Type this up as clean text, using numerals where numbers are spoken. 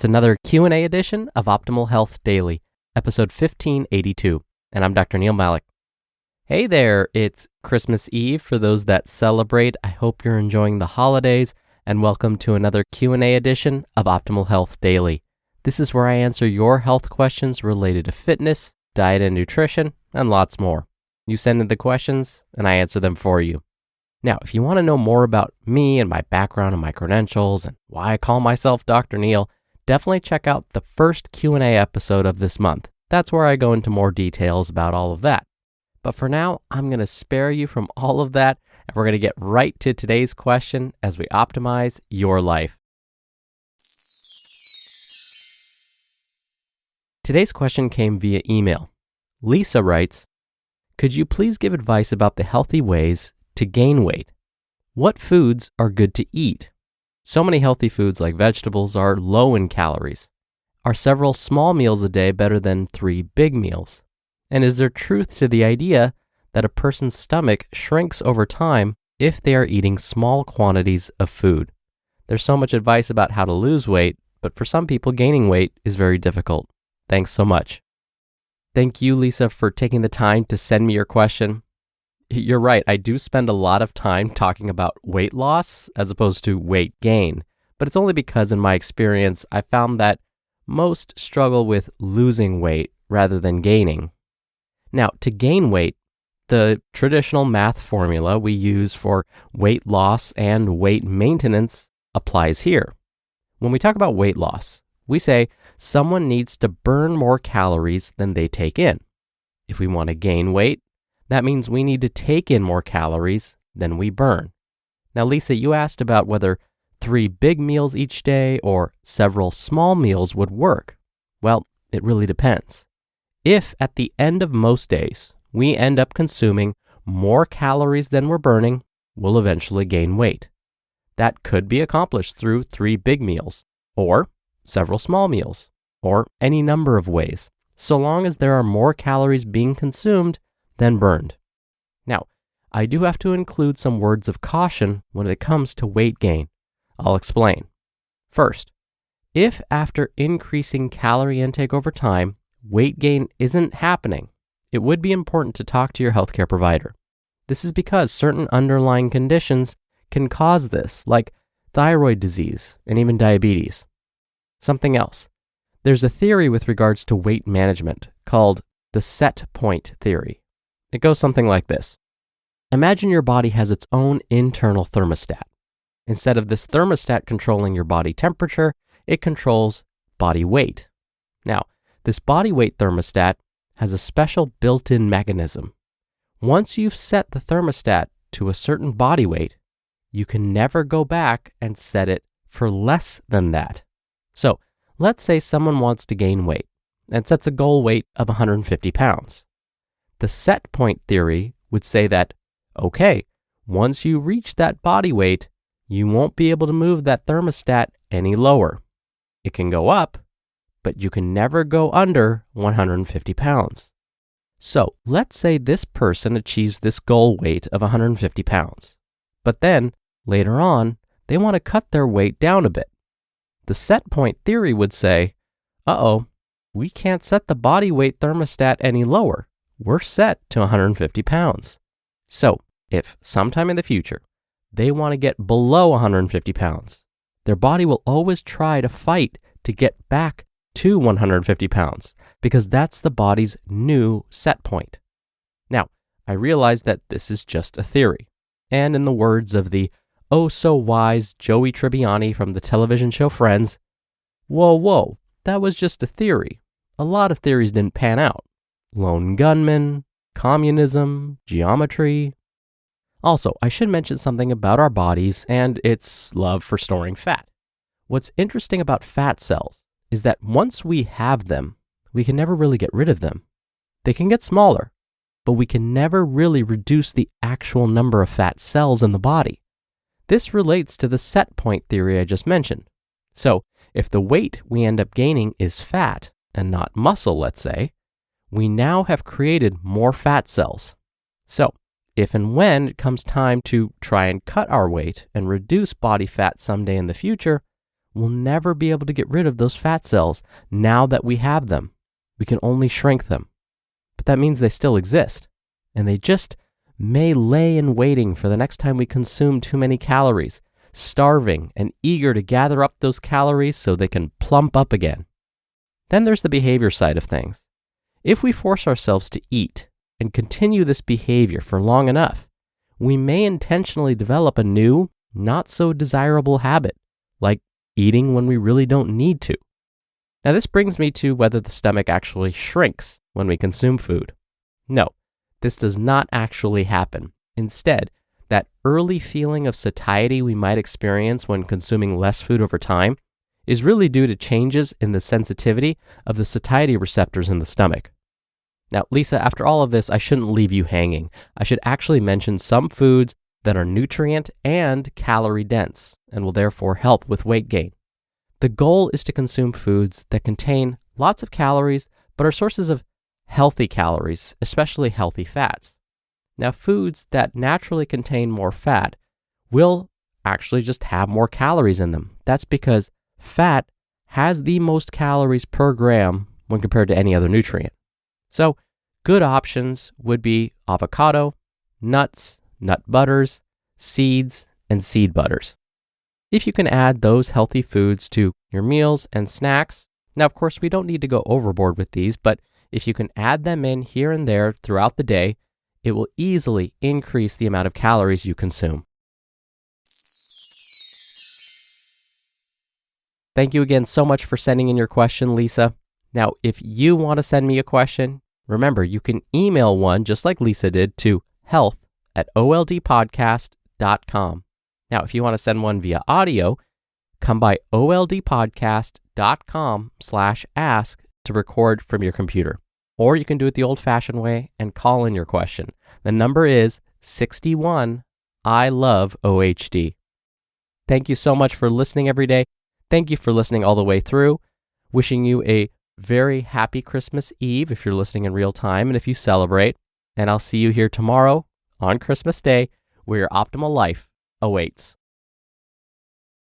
It's another Q&A edition of Optimal Health Daily, episode 1582, and I'm Dr. Neil Malik. Hey there, it's Christmas Eve for those that celebrate. I hope you're enjoying the holidays, and welcome to another Q&A edition of Optimal Health Daily. This is where I answer your health questions related to fitness, diet and nutrition, and lots more. You send in the questions, and I answer them for you. Now, if you want to know more about me and my background and my credentials and why I call myself Dr. Neil, definitely check out the first Q&A episode of this month. That's where I go into more details about all of that. But for now, I'm going to spare you from all of that, and we're going to get right to today's question as we optimize your life. Today's question came via email. Lisa writes, could you please give advice about the healthy ways to gain weight? What foods are good to eat? So many healthy foods like vegetables are low in calories. Are several small meals a day better than 3 big meals? And is there truth to the idea that a person's stomach shrinks over time if they are eating small quantities of food? There's so much advice about how to lose weight, but for some people, gaining weight is very difficult. Thanks so much. Thank you, Lisa, for taking the time to send me your question. You're right, I do spend a lot of time talking about weight loss as opposed to weight gain, but it's only because in my experience, I found that most struggle with losing weight rather than gaining. Now, to gain weight, the traditional math formula we use for weight loss and weight maintenance applies here. When we talk about weight loss, we say someone needs to burn more calories than they take in. If we want to gain weight, that means we need to take in more calories than we burn. Now, Lisa, you asked about whether 3 big meals each day or several small meals would work. Well, it really depends. If at the end of most days, we end up consuming more calories than we're burning, we'll eventually gain weight. That could be accomplished through 3 big meals or several small meals or any number of ways, so long as there are more calories being consumed than burned. Now, I do have to include some words of caution when it comes to weight gain. I'll explain. First, if after increasing calorie intake over time, weight gain isn't happening, it would be important to talk to your healthcare provider. This is because certain underlying conditions can cause this, like thyroid disease and even diabetes. Something else. There's a theory with regards to weight management called the set point theory. It goes something like this. Imagine your body has its own internal thermostat. Instead of this thermostat controlling your body temperature, it controls body weight. Now, this body weight thermostat has a special built-in mechanism. Once you've set the thermostat to a certain body weight, you can never go back and set it for less than that. So, let's say someone wants to gain weight and sets a goal weight of 150 pounds. The set point theory would say that, okay, once you reach that body weight, you won't be able to move that thermostat any lower. It can go up, but you can never go under 150 pounds. So let's say this person achieves this goal weight of 150 pounds, but then later on, they want to cut their weight down a bit. The set point theory would say, we can't set the body weight thermostat any lower. We're set to 150 pounds. So if sometime in the future, they want to get below 150 pounds, their body will always try to fight to get back to 150 pounds because that's the body's new set point. Now, I realize that this is just a theory. And in the words of the oh-so-wise Joey Tribbiani from the television show Friends, whoa, that was just a theory. A lot of theories didn't pan out. Lone gunmen, communism, geometry. Also, I should mention something about our bodies and its love for storing fat. What's interesting about fat cells is that once we have them, we can never really get rid of them. They can get smaller, but we can never really reduce the actual number of fat cells in the body. This relates to the set point theory I just mentioned. So, if the weight we end up gaining is fat and not muscle, let's say, we now have created more fat cells. So, if and when it comes time to try and cut our weight and reduce body fat someday in the future, we'll never be able to get rid of those fat cells now that we have them. We can only shrink them. But that means they still exist, and they just may lay in waiting for the next time we consume too many calories, starving and eager to gather up those calories so they can plump up again. Then there's the behavior side of things. If we force ourselves to eat and continue this behavior for long enough, we may intentionally develop a new, not so desirable habit, like eating when we really don't need to. Now, this brings me to whether the stomach actually shrinks when we consume food. No, this does not actually happen. Instead, that early feeling of satiety we might experience when consuming less food over time is really due to changes in the sensitivity of the satiety receptors in the stomach. Now, Lisa, after all of this, I shouldn't leave you hanging. I should actually mention some foods that are nutrient and calorie dense and will therefore help with weight gain. The goal is to consume foods that contain lots of calories, but are sources of healthy calories, especially healthy fats. Now, foods that naturally contain more fat will actually just have more calories in them. That's because fat has the most calories per gram when compared to any other nutrient. So, good options would be avocado, nuts, nut butters, seeds, and seed butters. If you can add those healthy foods to your meals and snacks, now of course we don't need to go overboard with these, but if you can add them in here and there throughout the day, it will easily increase the amount of calories you consume. Thank you again so much for sending in your question, Lisa. Now, if you want to send me a question, remember you can email one just like Lisa did to health@oldpodcast.com. Now, if you want to send one via audio, come by oldpodcast.com/ask to record from your computer. Or you can do it the old-fashioned way and call in your question. The number is 61 I love OHD. Thank you so much for listening every day. Thank you for listening all the way through. Wishing you a very happy Christmas Eve if you're listening in real time and if you celebrate. And I'll see you here tomorrow on Christmas Day where your optimal life awaits.